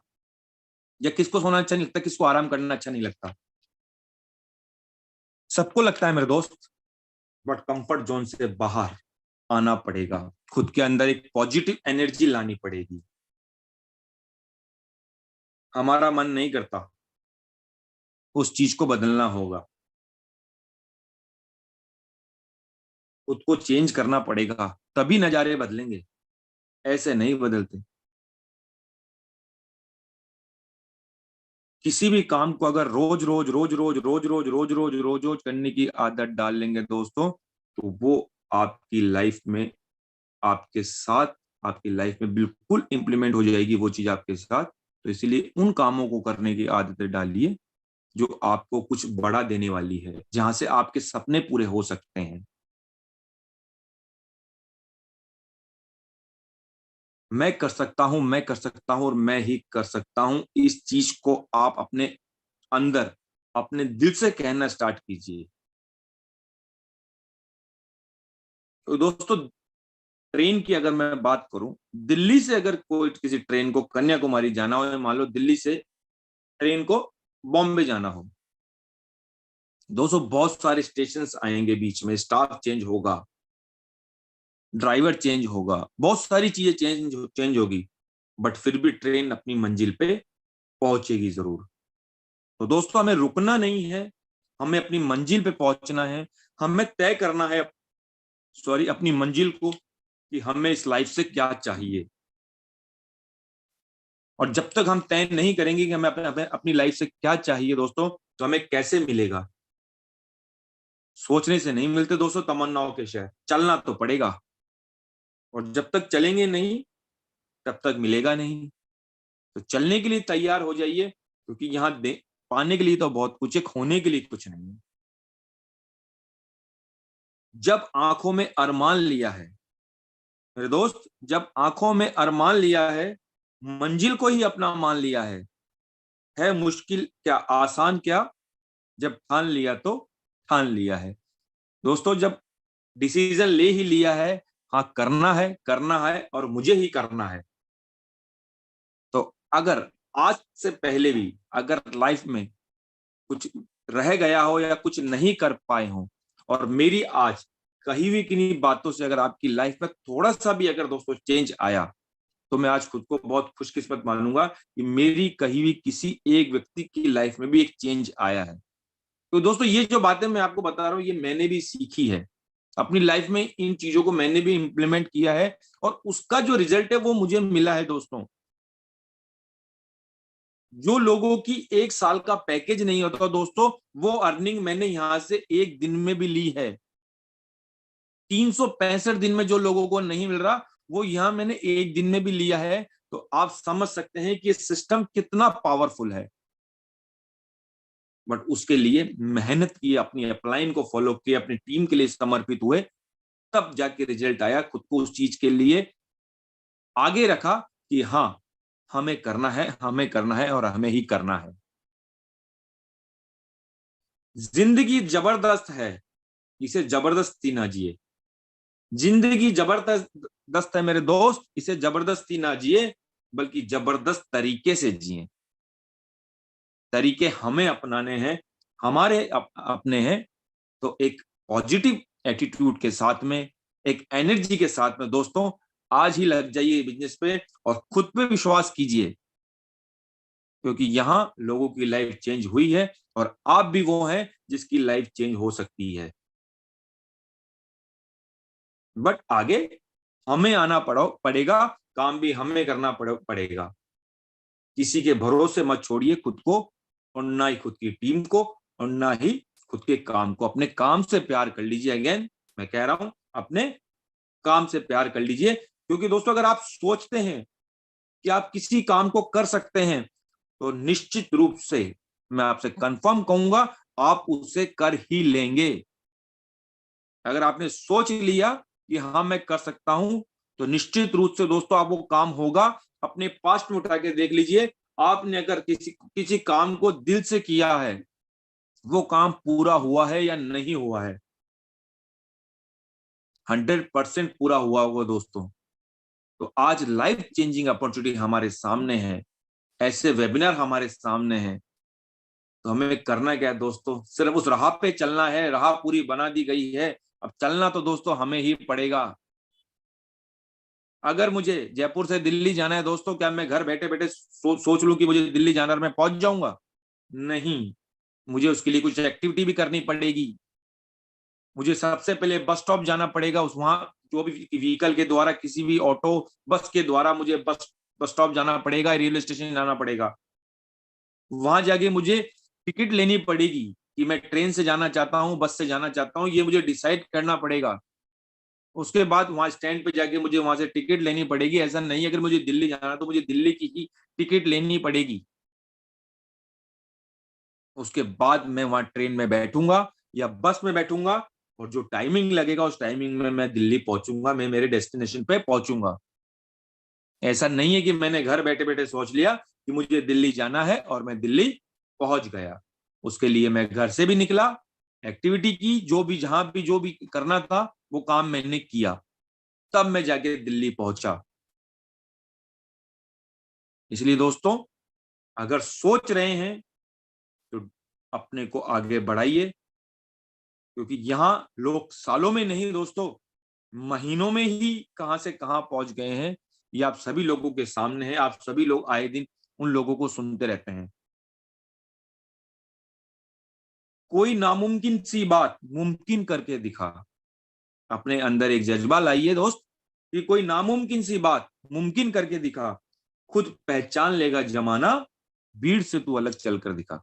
या किसको सोना अच्छा नहीं लगता, किसको आराम करना अच्छा नहीं लगता? सबको लगता है मेरे दोस्त, बट कंफर्ट जोन से बाहर आना पड़ेगा। खुद के अंदर एक पॉजिटिव एनर्जी लानी पड़ेगी। हमारा मन नहीं करता, उस चीज को बदलना होगा, खुद को चेंज करना पड़ेगा, तभी नजारे बदलेंगे, ऐसे नहीं बदलते। किसी भी काम को अगर रोज रोज रोज रोज रोज रोज रोज रोज रोज रोज करने की आदत डाल लेंगे दोस्तों, तो वो आपकी लाइफ में, आपके साथ, आपकी लाइफ में बिल्कुल इंप्लीमेंट हो जाएगी वो चीज आपके साथ। तो इसीलिए उन कामों को करने की आदतें डालिए जो आपको कुछ बड़ा देने वाली है, जहां से आपके सपने पूरे हो सकते हैं। मैं कर सकता हूं, मैं कर सकता हूं और मैं ही कर सकता हूं, इस चीज को आप अपने अंदर, अपने दिल से कहना स्टार्ट कीजिए। तो दोस्तों ट्रेन की अगर मैं बात करूं, दिल्ली से अगर कोई किसी ट्रेन को कन्याकुमारी जाना हो, या मान लो दिल्ली से ट्रेन को बॉम्बे जाना हो, 200 बहुत सारे स्टेशन आएंगे, बीच में स्टाफ चेंज होगा, ड्राइवर चेंज होगा, बहुत सारी चीजें चेंज होगी, बट फिर भी ट्रेन अपनी मंजिल पे पहुंचेगी जरूर। तो दोस्तों हमें रुकना नहीं है, हमें अपनी मंजिल पे पहुंचना है। हमें तय करना है, सॉरी, अपनी मंजिल को, कि हमें इस लाइफ से क्या चाहिए। और जब तक हम तय नहीं करेंगे कि हमें अपने अपनी लाइफ से क्या चाहिए दोस्तों, तो हमें कैसे मिलेगा? सोचने से नहीं मिलते दोस्तों तमन्नाओं के शहर, चलना तो पड़ेगा, और जब तक चलेंगे नहीं तब तक मिलेगा नहीं। तो चलने के लिए तैयार हो जाइए, क्योंकि यहाँ पाने के लिए तो बहुत कुछ है, खोने के लिए कुछ नहीं है। जब आंखों में अरमान लिया है मेरे दोस्त, जब आंखों में अरमान लिया है, मंजिल को ही अपना मान लिया है मुश्किल क्या आसान क्या, जब ठान लिया तो ठान लिया है। दोस्तों जब डिसीजन ले ही लिया है, हाँ करना है और मुझे ही करना है, तो अगर आज से पहले भी अगर लाइफ में कुछ रह गया हो या कुछ नहीं कर पाए हो, और मेरी आज कही हुई किन्हीं बातों से अगर आपकी लाइफ में थोड़ा सा भी अगर दोस्तों चेंज आया, तो मैं आज खुद को बहुत खुशकिस्मत मानूंगा कि मेरी कही हुई किसी एक व्यक्ति की लाइफ में भी एक चेंज आया है। तो दोस्तों ये जो बातें मैं आपको बता रहा हूँ, ये मैंने भी सीखी है अपनी लाइफ में, इन चीजों को मैंने भी इंप्लीमेंट किया है, और उसका जो रिजल्ट है वो मुझे मिला है दोस्तों। जो लोगों की एक साल का पैकेज नहीं होता दोस्तों, वो अर्निंग मैंने यहां से एक दिन में भी ली है। 365 दिन में जो लोगों को नहीं मिल रहा, वो यहां मैंने एक दिन में भी लिया है। तो आप समझ सकते हैं कि सिस्टम कितना पावरफुल है। बट उसके लिए मेहनत की, अपनी अपलाइन को फॉलो किया, अपनी टीम के लिए समर्पित हुए, तब जाके रिजल्ट आया। खुद को उस चीज के लिए आगे रखा कि हाँ हमें करना है और हमें ही करना है। जिंदगी जबरदस्त है, इसे जबरदस्ती ना जिए। जिंदगी जबरदस्त है मेरे दोस्त, इसे जबरदस्ती ना जिए, बल्कि जबरदस्त तरीके से जिए। तरीके हमें अपनाने हैं, हमारे अपने हैं। तो एक पॉजिटिव एटीट्यूड के साथ में, एक एनर्जी के साथ में दोस्तों, आज ही लग जाइए बिजनेस पे और खुद पे विश्वास कीजिए, क्योंकि यहां लोगों की लाइफ चेंज हुई है और आप भी वो हैं जिसकी लाइफ चेंज हो सकती है। बट आगे हमें आना पड़ेगा, काम भी हमें करना पड़ेगा। किसी के भरोसे मत छोड़िए खुद को, और ना ही खुद की टीम को, और ना ही खुद के काम को। अपने काम से प्यार कर लीजिए। अगेन मैं कह रहा हूं, अपने काम से प्यार कर लीजिए, क्योंकि दोस्तों अगर आप सोचते हैं कि आप किसी काम को कर सकते हैं, तो निश्चित रूप से मैं आपसे कंफर्म कहूंगा, आप उसे कर ही लेंगे। अगर आपने सोच लिया कि हाँ मैं कर सकता हूं, तो निश्चित रूप से दोस्तों आप वो काम होगा। अपने पास्ट में उठा के देख लीजिए, आपने अगर किसी किसी काम को दिल से किया है, वो काम पूरा हुआ है या नहीं हुआ है? 100% पूरा हुआ होगा दोस्तों। तो आज लाइफ चेंजिंग अपॉर्चुनिटी हमारे सामने है, ऐसे वेबिनार हमारे सामने हैं। तो हमें करना क्या है दोस्तों? सिर्फ उस राह पे चलना है, राह पूरी बना दी गई है, अब चलना तो दोस्तों हमें ही पड़ेगा। अगर मुझे जयपुर से दिल्ली जाना है दोस्तों, क्या मैं घर बैठे बैठे सोच लूं कि मुझे दिल्ली जाना है, मैं पहुंच जाऊंगा? नहीं, मुझे उसके लिए कुछ एक्टिविटी भी करनी पड़ेगी। मुझे सबसे पहले बस स्टॉप जाना पड़ेगा, उस वहां जो भी व्हीकल के द्वारा, किसी भी ऑटो बस के द्वारा मुझे बस बस स्टॉप जाना पड़ेगा, रेलवे स्टेशन जाना पड़ेगा। वहां जाके मुझे टिकट लेनी पड़ेगी कि मैं ट्रेन से जाना चाहता हूँ, बस से जाना चाहता हूँ, ये मुझे डिसाइड करना पड़ेगा। उसके बाद वहां स्टैंड पे जाके मुझे वहां से टिकट लेनी पड़ेगी। ऐसा नहीं है, अगर मुझे दिल्ली जाना तो मुझे दिल्ली की ही टिकट लेनी पड़ेगी। उसके बाद मैं वहां ट्रेन में बैठूंगा या बस में बैठूंगा, और जो टाइमिंग लगेगा उस टाइमिंग में मैं दिल्ली पहुंचूंगा, मैं मेरे डेस्टिनेशन पे पहुंचूंगा। ऐसा नहीं है कि मैंने घर बैठे बैठे सोच लिया कि मुझे दिल्ली जाना है और मैं दिल्ली पहुंच गया। उसके लिए मैं घर से भी निकला, एक्टिविटी की, जो भी जहां भी जो भी करना था वो काम मैंने किया, तब मैं जाके दिल्ली पहुंचा। इसलिए दोस्तों अगर सोच रहे हैं तो अपने को आगे बढ़ाइए, क्योंकि यहाँ लोग सालों में नहीं दोस्तों, महीनों में ही कहां से कहां पहुंच गए हैं। ये आप सभी लोगों के सामने है, आप सभी लोग आए दिन उन लोगों को सुनते रहते हैं। कोई नामुमकिन सी बात मुमकिन करके दिखा। अपने अंदर एक जज्बा लाइए दोस्त कि कोई नामुमकिन सी बात मुमकिन करके दिखा, खुद पहचान लेगा जमाना, भीड़ से तू अलग चलकर दिखा।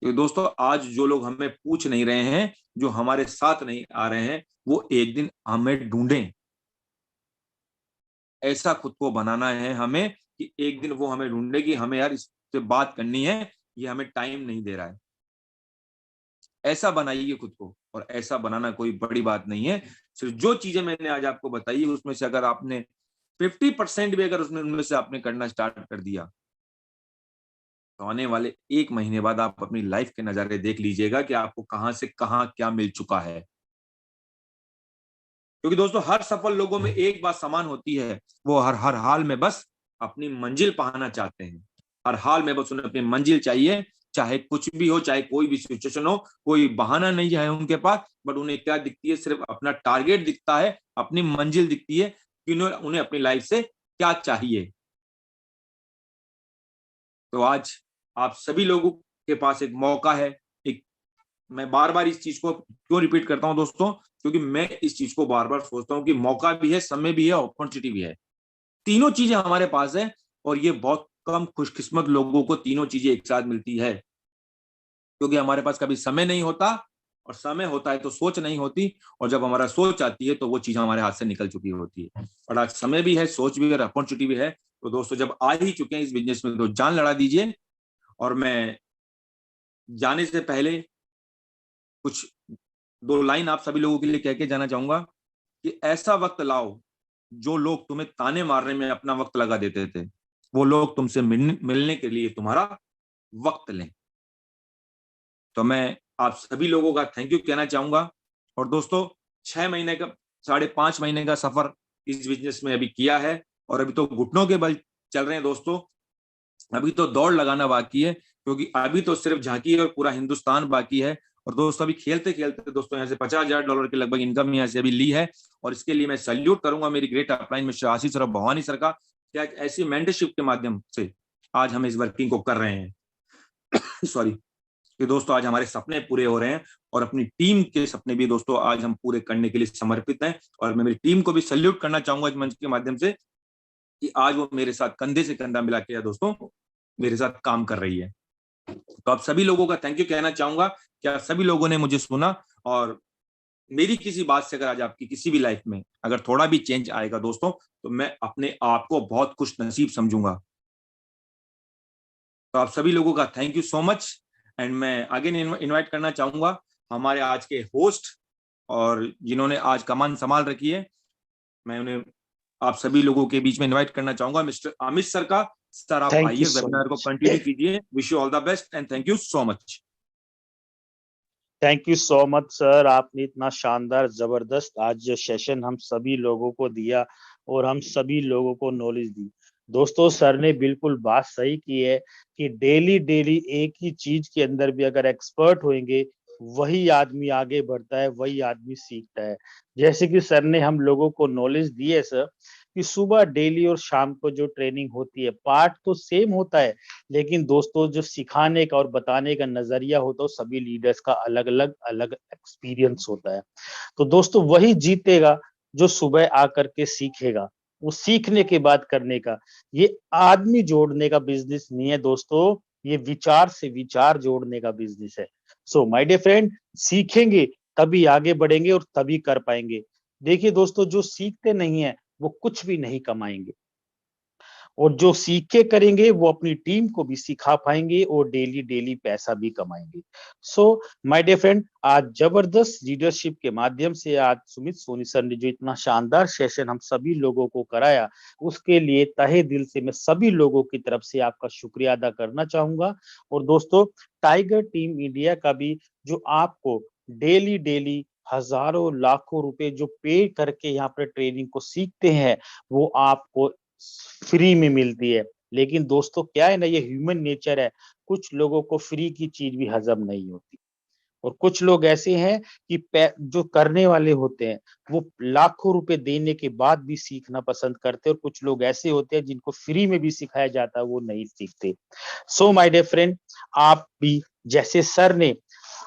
तो दोस्तों आज जो लोग हमें पूछ नहीं रहे हैं, जो हमारे साथ नहीं आ रहे हैं, वो एक दिन हमें ढूंढें। ऐसा खुद को बनाना है हमें कि एक दिन वो हमें ढूंढे कि हमें यार इससे बात करनी है, ये हमें टाइम नहीं दे रहा है। ऐसा बनाइए खुद को, और ऐसा बनाना कोई बड़ी बात नहीं है। सिर्फ जो चीजें मैंने आज आपको बताई उसमें से अगर आपने 50% भी अगर उसमें उनमें से आपने करना स्टार्ट कर दिया, तो आने वाले 1 महीने बाद आप अपनी लाइफ के नजारे देख लीजिएगा कि आपको कहां से कहां क्या मिल चुका है। क्योंकि दोस्तों हर सफल लोगों में एक बात समान होती है, वो हर हर हाल में बस अपनी मंजिल पाना चाहते हैं। हर हाल में बस उन्हें अपनी मंजिल चाहिए, चाहे कुछ भी हो, चाहे कोई भी सिचुएशन हो, कोई बहाना नहीं है उनके पास, बट उन्हें क्या दिखती है, सिर्फ अपना टारगेट दिखता है, अपनी मंजिल दिखती है कि उन्हें अपनी लाइफ से क्या चाहिए। तो आज आप सभी लोगों के पास एक मौका है। एक, मैं बार बार इस चीज को क्यों रिपीट करता हूं दोस्तों, क्योंकि मैं इस चीज को बार बार सोचता हूं कि मौका भी है, समय भी है, अपॉर्चुनिटी भी है। तीनों चीजें हमारे पास है, और ये बहुत कम खुशकिस्मत लोगों को तीनों चीजें एक साथ मिलती है। क्योंकि हमारे पास कभी समय नहीं होता, और समय होता है तो सोच नहीं होती, और जब हमारा सोच आती है तो वो चीज हमारे हाथ से निकल चुकी होती है। और आज समय भी है, सोच भी है, अपॉर्चुनिटी भी है। तो दोस्तों जब आ ही चुके हैं इस बिजनेस में, तो जान लड़ा दीजिए। और मैं जाने से पहले कुछ 2 लाइन आप सभी लोगों के लिए कह के जाना चाहूंगा कि ऐसा वक्त लाओ, जो लोग तुम्हें ताने मारने में अपना वक्त लगा देते थे, वो लोग तुमसे मिलने के लिए तुम्हारा वक्त लें। तो मैं आप सभी लोगों का थैंक यू कहना चाहूंगा। और दोस्तों 6 महीने का, 5.5 महीने का सफर इस बिजनेस में अभी किया है, और अभी तो घुटनों के बल चल रहे हैं दोस्तों। अभी तो दौड़ लगाना बाकी है, क्योंकि अभी तो सिर्फ झांकी और पूरा हिंदुस्तान बाकी है। और दोस्तों अभी खेलते खेलते दोस्तों यहाँ से $50,000 के लगभग इनकम यहाँ से अभी ली है। और इसके लिए मैं सैल्यूट करूंगा मेरी ग्रेट अपलाइन मिस्टर आशीष और भवानी सर का, क्या ऐसी मेंटरशिप के माध्यम से आज हम इस वर्किंग को कर रहे हैं। सॉरी। कि दोस्तों आज हमारे सपने पूरे हो रहे हैं, और अपनी टीम के सपने भी दोस्तों आज हम पूरे करने के लिए समर्पित हैं। और मैं मेरी टीम को भी सैल्यूट करना चाहूंगा इस मंच के माध्यम से, कि आज वो मेरे साथ कंधे से कंधा मिला के दोस्तों मेरे साथ काम कर रही है। तो आप सभी लोगों का थैंक यू कहना चाहूंगा कि आप सभी लोगों ने मुझे सुना, और मेरी किसी बात से अगर आज आपकी किसी भी लाइफ में अगर थोड़ा भी चेंज आएगा दोस्तों, तो मैं अपने आप को बहुत खुश नसीब समझूंगा। तो आप सभी लोगों का thank you so much. And मैं आगे इनवाइट करना चाहूंगा हमारे आज के होस्ट, और जिन्होंने आज कमान संभाल रखी है, मैं उन्हें आप सभी लोगों के बीच में इनवाइट करना चाहूंगा मिस्टर अमित सर का। सर आप थैंक आइए, यू सो वेबिनार को मच। कंटिन्यू कीजिए। Wish you all the best and thank you so much. Thank you so much sir, आपने इतना शानदार जबरदस्त आज जो सेशन हम सभी लोगों को दिया और हम सभी लोगों को नॉलेज दी। दोस्तों सर ने बिल्कुल बात सही की है कि डेली डेली एक ही चीज के अंदर भी अगर एक्सपर्ट होंगे, वही आदमी आगे बढ़ता है, वही आदमी सीखता है। जैसे कि सर ने हम लोगों को नॉलेज दी है सर, कि सुबह डेली और शाम को जो ट्रेनिंग होती है, पार्ट तो सेम होता है, लेकिन दोस्तों जो सिखाने का और बताने का नजरिया होता है, सभी लीडर्स का अलग अलग अलग एक्सपीरियंस होता है। तो दोस्तों वही जीतेगा जो सुबह आकर के सीखेगा, वो सीखने के बाद करने का। ये आदमी जोड़ने का बिजनेस नहीं है दोस्तों, ये विचार से विचार जोड़ने का बिजनेस है। सो माय डियर फ्रेंड, सीखेंगे तभी आगे बढ़ेंगे और तभी कर पाएंगे। देखिए दोस्तों, जो सीखते नहीं है वो कुछ भी नहीं कमाएंगे, और जो सीख के करेंगे वो अपनी टीम को भी सिखा पाएंगे और डेली डेली पैसा भी कमाएंगे। सो माय डियर फ्रेंड, आज जबरदस्त लीडरशिप के माध्यम से आज सुमित सोनी सर ने जो इतना शानदार सेशन हम सभी लोगों को कराया, उसके लिए तहे दिल से मैं सभी लोगों की तरफ से आपका शुक्रिया अदा करना चाहूंगा। और दोस्तों, टाइगर टीम इंडिया का भी जो आपको डेली डेली हजारों लाखों रुपए जो पे करके यहाँ पर ट्रेनिंग को सीखते हैं, वो आपको फ्री में मिलती है। लेकिन दोस्तों क्या है ना, ये ह्यूमन नेचर है, कुछ लोगों को फ्री की चीज भी हजम नहीं होती, और कुछ लोग ऐसे हैं कि जो करने वाले होते हैं वो लाखों रुपए देने के बाद भी सीखना पसंद करते हैं, और कुछ लोग ऐसे होते हैं जिनको फ्री में भी सिखाया जाता है वो नहीं सीखते। सो माय डियर फ्रेंड, आप भी जैसे सर ने,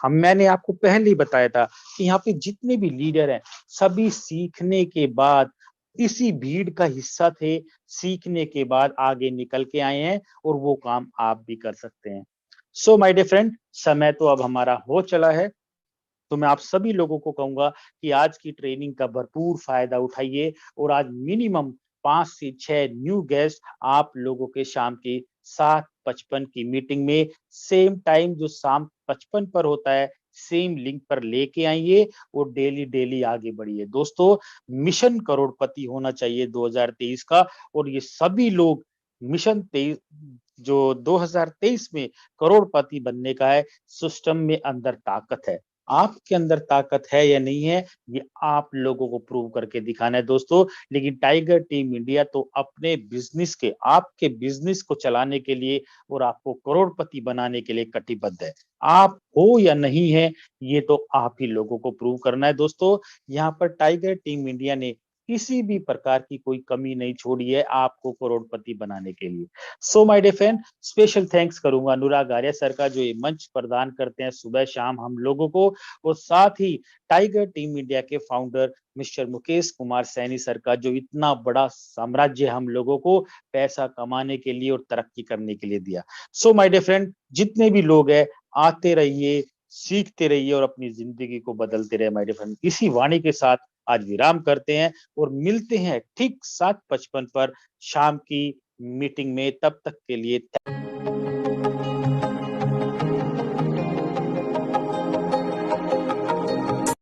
हम मैंने आपको पहले ही बताया था कि यहाँ पे जितने भी लीडर हैं, सभी सीखने के बाद इसी भीड़ का हिस्सा थे, सीखने के बाद आगे निकल के आए हैं, और वो काम आप भी कर सकते हैं। सो माय डियर फ्रेंड, समय तो अब हमारा हो चला है। तो मैं आप सभी लोगों को कहूंगा कि आज की ट्रेनिंग का भरपूर फायदा उठाइए और आज मिनिमम 5 से 6 न्यू गेस्ट आप लोगों के शाम की 7:55 की मीटिंग में सेम टाइम जो शाम 55 पर होता है, सेम लिंक पर लेके आइए और डेली डेली आगे बढ़िए। दोस्तों, मिशन करोड़पति होना चाहिए 2023 का, और ये सभी लोग मिशन 23 जो 2023 में करोड़पति बनने का है, सिस्टम में अंदर ताकत है। आपके अंदर ताकत है या नहीं है, ये आप लोगों को प्रूव करके दिखाना है दोस्तों। लेकिन टाइगर टीम इंडिया तो अपने बिजनेस के, आपके बिजनेस को चलाने के लिए और आपको करोड़पति बनाने के लिए कटिबद्ध है। आप हो या नहीं है, ये तो आप ही लोगों को प्रूव करना है दोस्तों। यहाँ पर टाइगर टीम इंडिया ने किसी भी प्रकार की कोई कमी नहीं छोड़ी है आपको करोड़पति बनाने के लिए। So my dear friend, special thanks करूंगा अनुराग आर्य सर का, जो ये मंच प्रदान करते हैं सुबह शाम हम लोगों को, और साथ ही टाइगर टीम इंडिया के founder mister Mukesh Kumar Saini sir का, जो इतना बड़ा साम्राज्य हम लोगों को पैसा कमाने के लिए और तरक्की करने के लिए दिया। सो माय डियर फ्रेंड, जितने भी लोग हैं, आते रहिए, सीखते रहिए और अपनी जिंदगी को बदलते रहे माय डियर फ्रेंड। इसी वाणी के साथ आज विराम करते हैं और मिलते हैं ठीक 7:55 पर शाम की मीटिंग में। तब तक के लिए